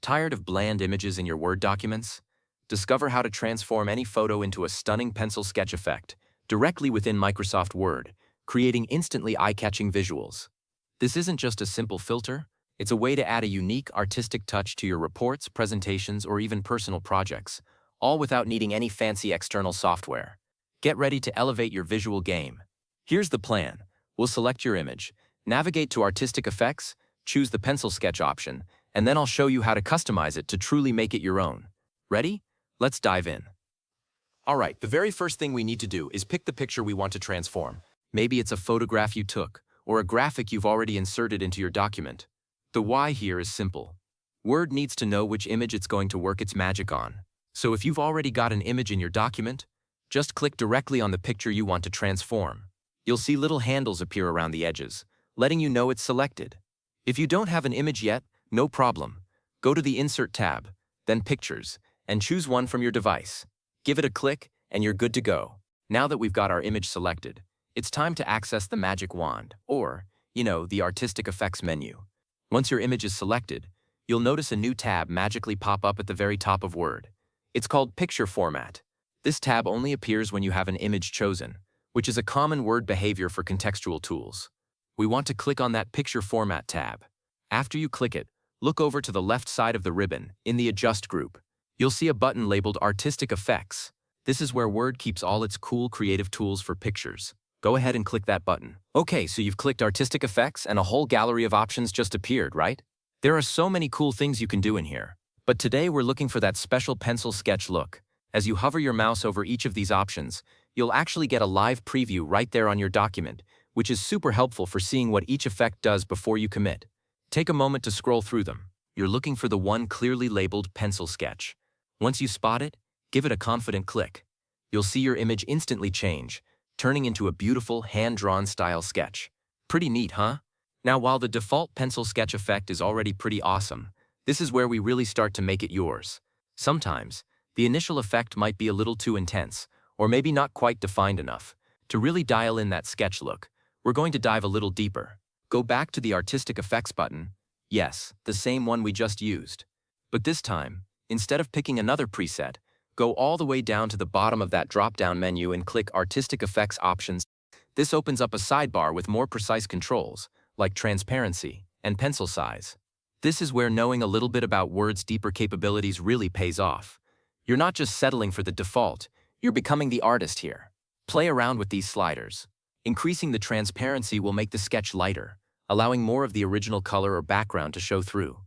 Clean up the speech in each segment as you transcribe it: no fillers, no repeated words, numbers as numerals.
Tired of bland images in your Word documents? Discover how to transform any photo into a stunning pencil sketch effect directly within Microsoft Word, creating instantly eye-catching visuals. This isn't just a simple filter, it's a way to add a unique artistic touch to your reports, presentations, or even personal projects, all without needing any fancy external software. Get ready to elevate your visual game. Here's the plan. We'll select your image, navigate to Artistic Effects, choose the pencil sketch option, and then I'll show you how to customize it to truly make it your own. Ready? Let's dive in. Alright, the very first thing we need to do is pick the picture we want to transform. Maybe it's a photograph you took, or a graphic you've already inserted into your document. The why here is simple. Word needs to know which image it's going to work its magic on. So if you've already got an image in your document, just click directly on the picture you want to transform. You'll see little handles appear around the edges, letting you know it's selected. If you don't have an image yet, no problem. Go to the Insert tab, then Pictures, and choose one from your device. Give it a click, and you're good to go. Now that we've got our image selected, it's time to access the magic wand, or, the Artistic Effects menu. Once your image is selected, you'll notice a new tab magically pop up at the very top of Word. It's called Picture Format. This tab only appears when you have an image chosen, which is a common Word behavior for contextual tools. We want to click on that Picture Format tab. After you click it, look over to the left side of the ribbon, in the Adjust group. You'll see a button labeled Artistic Effects. This is where Word keeps all its cool creative tools for pictures. Go ahead and click that button. Okay, so you've clicked Artistic Effects and a whole gallery of options just appeared, right? There are so many cool things you can do in here. But today we're looking for that special pencil sketch look. As you hover your mouse over each of these options, you'll actually get a live preview right there on your document, which is super helpful for seeing what each effect does before you commit. Take a moment to scroll through them. You're looking for the one clearly labeled pencil sketch. Once you spot it, give it a confident click. You'll see your image instantly change, turning into a beautiful hand-drawn style sketch. Pretty neat, huh? Now, while the default pencil sketch effect is already pretty awesome, this is where we really start to make it yours. Sometimes, the initial effect might be a little too intense, or maybe not quite defined enough. To really dial in that sketch look, we're going to dive a little deeper. Go back to the Artistic Effects button. Yes, the same one we just used. But this time, instead of picking another preset, go all the way down to the bottom of that drop-down menu and click Artistic Effects Options. This opens up a sidebar with more precise controls, like transparency and pencil size. This is where knowing a little bit about Word's deeper capabilities really pays off. You're not just settling for the default, you're becoming the artist here. Play around with these sliders. Increasing the transparency will make the sketch lighter, allowing more of the original color or background to show through.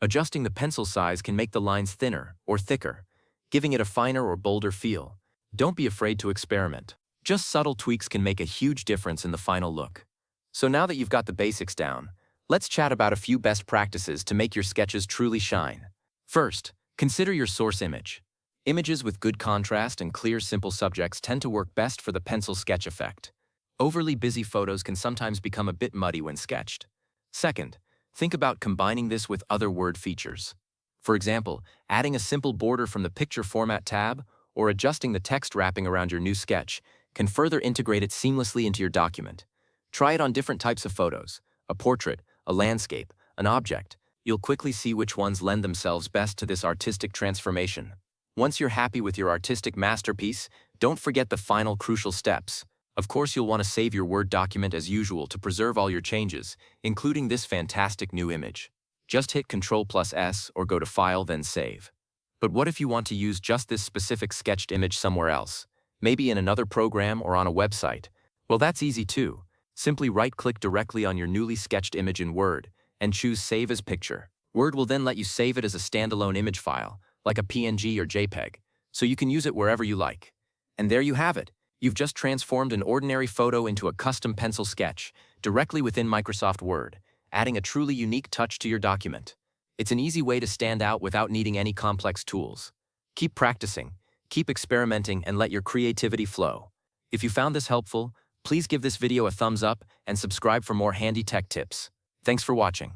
Adjusting the pencil size can make the lines thinner or thicker, giving it a finer or bolder feel. Don't be afraid to experiment. Just subtle tweaks can make a huge difference in the final look. So now that you've got the basics down, let's chat about a few best practices to make your sketches truly shine. First, consider your source image. Images with good contrast and clear, simple subjects tend to work best for the pencil sketch effect. Overly busy photos can sometimes become a bit muddy when sketched. Second, think about combining this with other Word features. For example, adding a simple border from the Picture Format tab or adjusting the text wrapping around your new sketch can further integrate it seamlessly into your document. Try it on different types of photos, a portrait, a landscape, an object. You'll quickly see which ones lend themselves best to this artistic transformation. Once you're happy with your artistic masterpiece, don't forget the final crucial steps. Of course, you'll want to save your Word document as usual to preserve all your changes, including this fantastic new image. Just hit Ctrl+S or go to File, then Save. But what if you want to use just this specific sketched image somewhere else? Maybe in another program or on a website? Well, that's easy too. Simply right-click directly on your newly sketched image in Word and choose Save as Picture. Word will then let you save it as a standalone image file, like a PNG or JPEG, so you can use it wherever you like. And there you have it. You've just transformed an ordinary photo into a custom pencil sketch directly within Microsoft Word, adding a truly unique touch to your document. It's an easy way to stand out without needing any complex tools. Keep practicing, keep experimenting, and let your creativity flow. If you found this helpful, please give this video a thumbs up and subscribe for more handy tech tips. Thanks for watching.